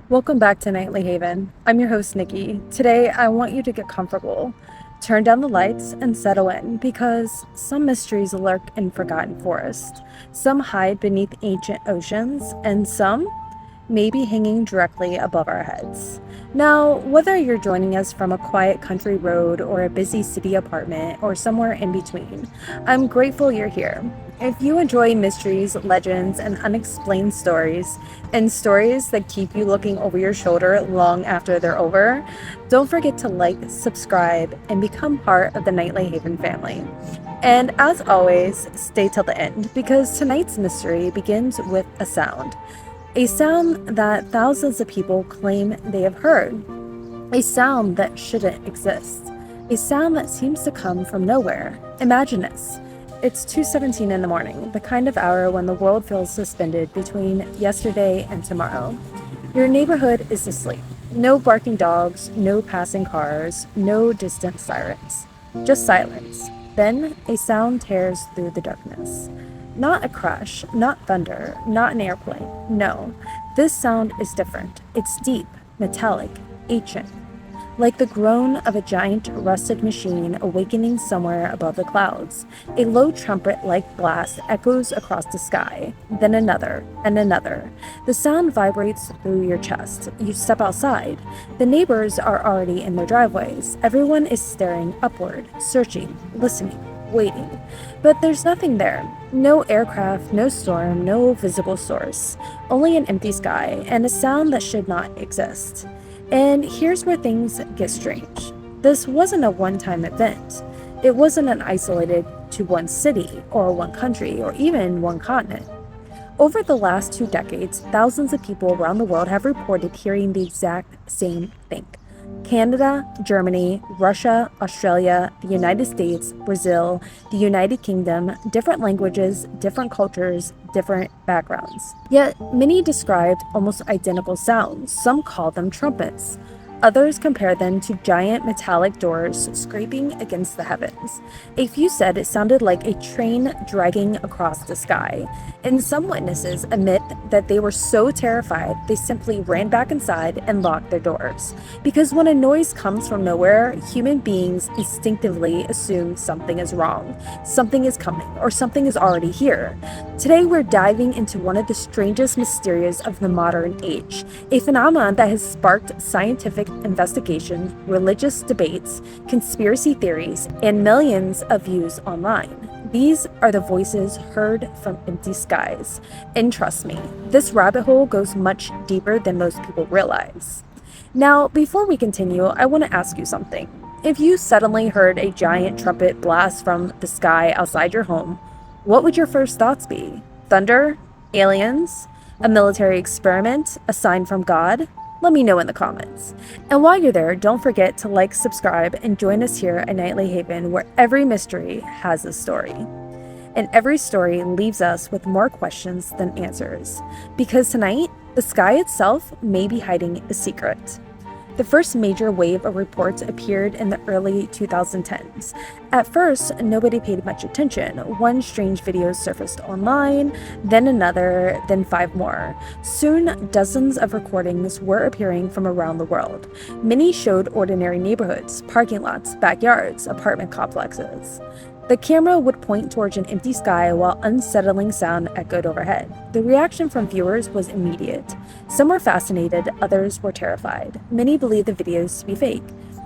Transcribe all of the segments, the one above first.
Welcome back to Nightly Haven. I'm your host, Nikki. Today, I want you to get comfortable, turn down the lights, and settle in because some mysteries lurk in forgotten forests, some hide beneath ancient oceans, and some may be hanging directly above our heads. Now, whether you're joining us from a quiet country road or a busy city apartment or somewhere in between, I'm grateful you're here. If you enjoy mysteries, legends, and unexplained stories, and stories that keep you looking over your shoulder long after they're over, don't forget to like, subscribe, and become part of the Nightly Haven family. And as always, stay till the end because tonight's mystery begins with a sound that thousands of people claim they have heard, a sound that shouldn't exist, a sound that seems to come from nowhere. Imagine this. It's 2:17 in the morning, the kind of hour when the world feels suspended between yesterday and tomorrow. Your neighborhood is asleep. No barking dogs, no passing cars, no distant sirens. Just silence. Then a sound tears through the darkness. Not a crash, not thunder, not an airplane. No, this sound is different. It's deep, metallic, ancient. Like the groan of a giant rusted machine awakening somewhere above the clouds. A low trumpet-like blast echoes across the sky, then another, and another. The sound vibrates through your chest. You step outside. The neighbors are already in their driveways. Everyone is staring upward, searching, listening, waiting. But there's nothing there. No aircraft, no storm, no visible source. Only an empty sky, and a sound that should not exist. And here's where things get strange. This wasn't a one-time event. It wasn't an isolated to one city or one country or even one continent. Over the last 2 decades, thousands of people around the world have reported hearing the exact same thing. Canada, Germany, Russia, Australia, the United States, Brazil, the United Kingdom, different languages, different cultures, different backgrounds. Yet many described almost identical sounds. Some call them trumpets. Others compare them to giant metallic doors scraping against the heavens. A few said it sounded like a train dragging across the sky, and some witnesses admit that they were so terrified they simply ran back inside and locked their doors. Because when a noise comes from nowhere, human beings instinctively assume something is wrong, something is coming, or something is already here. Today we're diving into one of the strangest mysteries of the modern age, a phenomenon that has sparked scientific investigations, religious debates, conspiracy theories, and millions of views online. These are the voices heard from empty skies. And trust me, this rabbit hole goes much deeper than most people realize. Now, before we continue, I want to ask you something. If you suddenly heard a giant trumpet blast from the sky outside your home, what would your first thoughts be? Thunder? Aliens? A military experiment? A sign from God? Let me know in the comments. And while you're there, don't forget to like, subscribe, and join us here at Nightly Haven, where every mystery has a story. And every story leaves us with more questions than answers. Because tonight, the sky itself may be hiding a secret. The first major wave of reports appeared in the early 2010s. At first, nobody paid much attention. One strange video surfaced online, then another, then 5 more. Soon, dozens of recordings were appearing from around the world. Many showed ordinary neighborhoods, parking lots, backyards, apartment complexes. The camera would point towards an empty sky while unsettling sound echoed overhead. The reaction from viewers was immediate. Some were fascinated, others were terrified. Many believed the videos to be fake.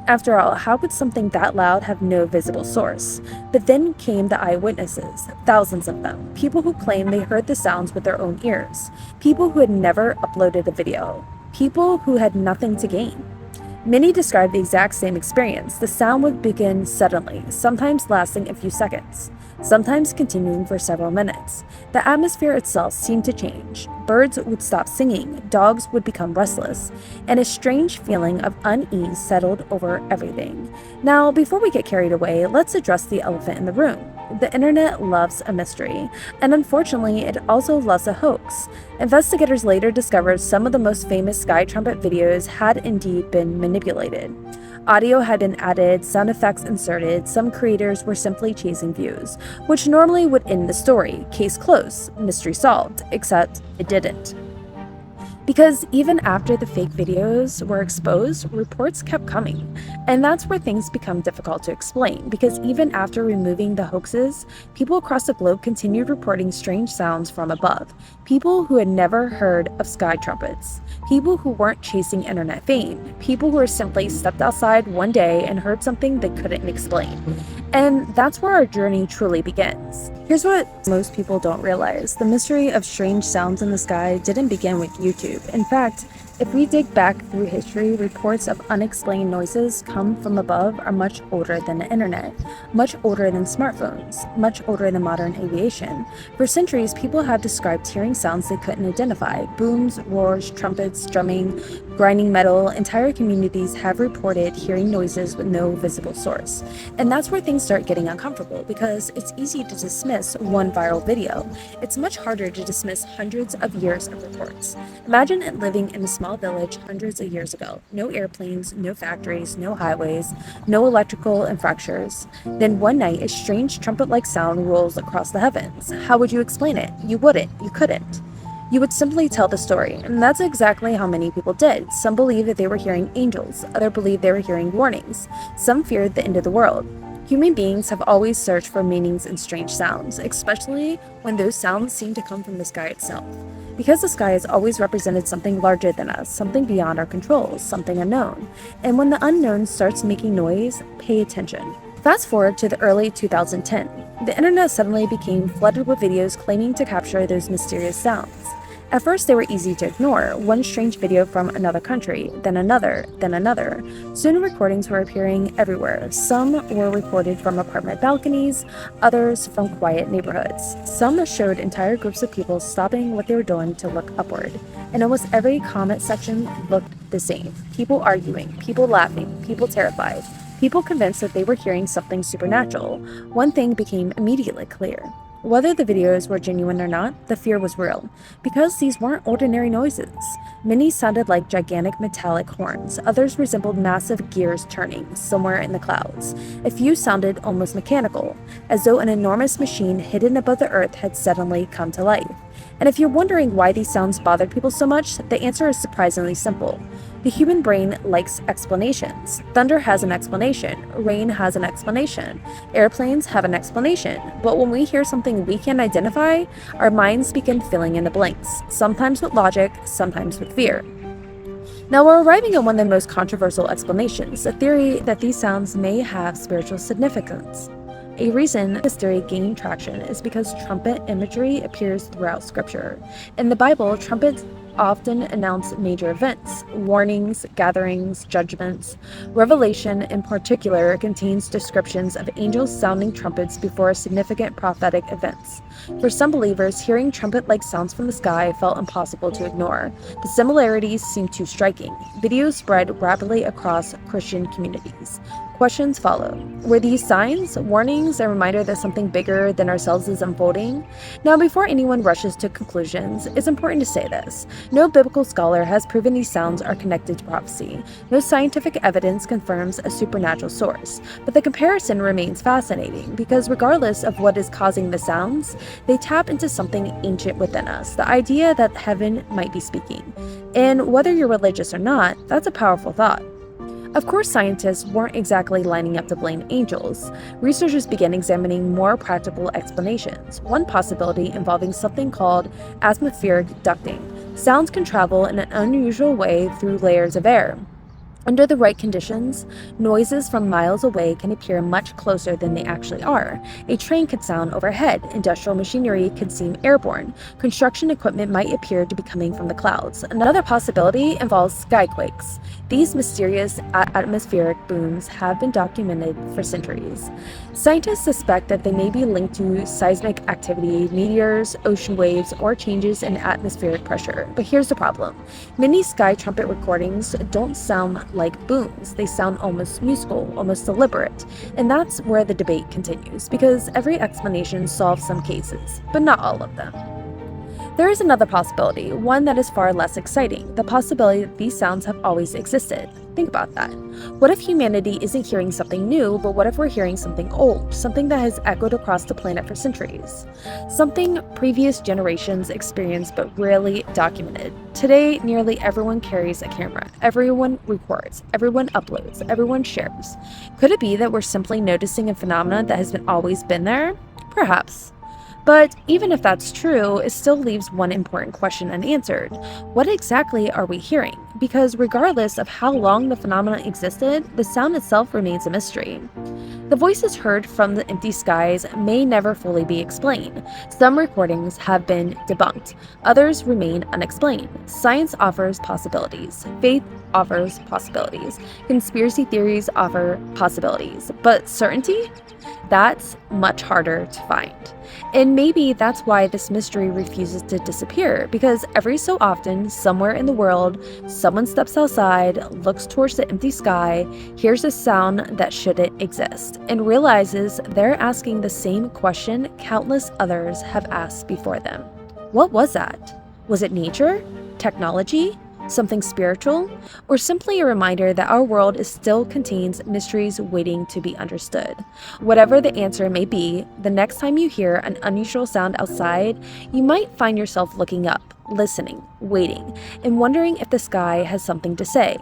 After all, how could something that loud have no visible source? But then came the eyewitnesses, thousands of them, people who claimed they heard the sounds with their own ears, people who had never uploaded a video, people who had nothing to gain. Many described the exact same experience. The sound would begin suddenly, sometimes lasting a few seconds, sometimes continuing for several minutes. The atmosphere itself seemed to change. Birds would stop singing, dogs would become restless, and a strange feeling of unease settled over everything. Now, before we get carried away, let's address the elephant in the room. The internet loves a mystery, and unfortunately, it also loves a hoax. Investigators later discovered some of the most famous Sky Trumpet videos had indeed been manipulated. Audio had been added, sound effects inserted, some creators were simply chasing views, which normally would end the story, case closed, mystery solved, except it didn't. Because even after the fake videos were exposed, reports kept coming. And that's where things become difficult to explain, because even after removing the hoaxes, people across the globe continued reporting strange sounds from above. People who had never heard of sky trumpets. People who weren't chasing internet fame. People who were simply stepped outside one day and heard something they couldn't explain. And that's where our journey truly begins. Here's what most people don't realize. The mystery of strange sounds in the sky didn't begin with YouTube. In fact, if we dig back through history, reports of unexplained noises come from above are much older than the internet, much older than smartphones, much older than modern aviation. For centuries, people have described hearing sounds they couldn't identify. Booms, roars, trumpets, drumming, grinding metal. Entire communities have reported hearing noises with no visible source. And that's where things start getting uncomfortable, because it's easy to dismiss one viral video. It's much harder to dismiss hundreds of years of reports. Imagine it living in a small village hundreds of years ago. No airplanes, no factories, no highways, no electrical infrastructures. Then one night, a strange trumpet-like sound rolls across the heavens. How would you explain it? You wouldn't. You couldn't. You would simply tell the story, and that's exactly how many people did. Some believed that they were hearing angels, others believed they were hearing warnings. Some feared the end of the world. Human beings have always searched for meanings in strange sounds, especially when those sounds seem to come from the sky itself. Because the sky has always represented something larger than us, something beyond our control, something unknown. And when the unknown starts making noise, pay attention. Fast forward to the early 2010. The internet suddenly became flooded with videos claiming to capture those mysterious sounds. At first, they were easy to ignore, one strange video from another country, then another, then another. Soon recordings were appearing everywhere. Some were recorded from apartment balconies, others from quiet neighborhoods. Some showed entire groups of people stopping what they were doing to look upward. And almost every comment section looked the same. People arguing, people laughing, people terrified, people convinced that they were hearing something supernatural. One thing became immediately clear. Whether the videos were genuine or not, the fear was real, because these weren't ordinary noises. Many sounded like gigantic metallic horns, others resembled massive gears turning somewhere in the clouds. A few sounded almost mechanical, as though an enormous machine hidden above the earth had suddenly come to life. And if you're wondering why these sounds bothered people so much, the answer is surprisingly simple. The human brain likes explanations. Thunder has an explanation. Rain has an explanation. Airplanes have an explanation. But when we hear something we can identify, our minds begin filling in the blanks, sometimes with logic, sometimes with fear. Now we're arriving at one of the most controversial explanations, the theory that these sounds may have spiritual significance. A reason this theory gained traction is because trumpet imagery appears throughout Scripture. In the Bible, trumpets often announce major events, warnings, gatherings, judgments. Revelation, in particular, contains descriptions of angels sounding trumpets before significant prophetic events. For some believers, hearing trumpet-like sounds from the sky felt impossible to ignore. The similarities seemed too striking. Videos spread rapidly across Christian communities. Questions follow. Were these signs, warnings, a reminder that something bigger than ourselves is unfolding? Now, before anyone rushes to conclusions, it's important to say this. No biblical scholar has proven these sounds are connected to prophecy. No scientific evidence confirms a supernatural source. But the comparison remains fascinating, because regardless of what is causing the sounds, they tap into something ancient within us, the idea that heaven might be speaking. And whether you're religious or not, that's a powerful thought. Of course, scientists weren't exactly lining up to blame angels. Researchers began examining more practical explanations, one possibility involving something called atmospheric ducting. Sounds can travel in an unusual way through layers of air. Under the right conditions, noises from miles away can appear much closer than they actually are. A train could sound overhead, industrial machinery could seem airborne, construction equipment might appear to be coming from the clouds. Another possibility involves skyquakes. These mysterious atmospheric booms have been documented for centuries. Scientists suspect that they may be linked to seismic activity, meteors, ocean waves, or changes in atmospheric pressure. But here's the problem. Many sky trumpet recordings don't sound like booms. They sound almost musical, almost deliberate. And that's where the debate continues, because every explanation solves some cases, but not all of them. There is another possibility, one that is far less exciting, the possibility that these sounds have always existed. Think about that. What if humanity isn't hearing something new, but what if we're hearing something old, something that has echoed across the planet for centuries? Something previous generations experienced but rarely documented. Today, nearly everyone carries a camera, everyone records, everyone uploads, everyone shares. Could it be that we're simply noticing a phenomenon that has always been there? Perhaps. But even if that's true, it still leaves one important question unanswered. What exactly are we hearing? Because regardless of how long the phenomenon existed, the sound itself remains a mystery. The voices heard from the empty skies may never fully be explained. Some recordings have been debunked, others remain unexplained. Science offers possibilities, faith offers possibilities, conspiracy theories offer possibilities, but certainty? That's much harder to find. And maybe that's why this mystery refuses to disappear, because every so often, somewhere in the world, someone steps outside, looks towards the empty sky, hears a sound that shouldn't exist, and realizes they're asking the same question countless others have asked before them. What was that? Was it nature? Technology? Something spiritual? Or simply a reminder that our world still contains mysteries waiting to be understood? Whatever the answer may be, the next time you hear an unusual sound outside, you might find yourself looking up, listening, waiting, and wondering if the sky has something to say.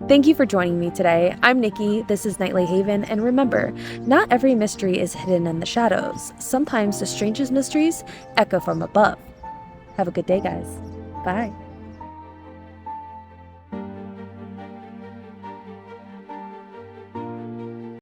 Thank you for joining me today. I'm Nikki, this is Nightly Haven, and remember, not every mystery is hidden in the shadows. Sometimes the strangest mysteries echo from above. Have a good day, guys. Bye.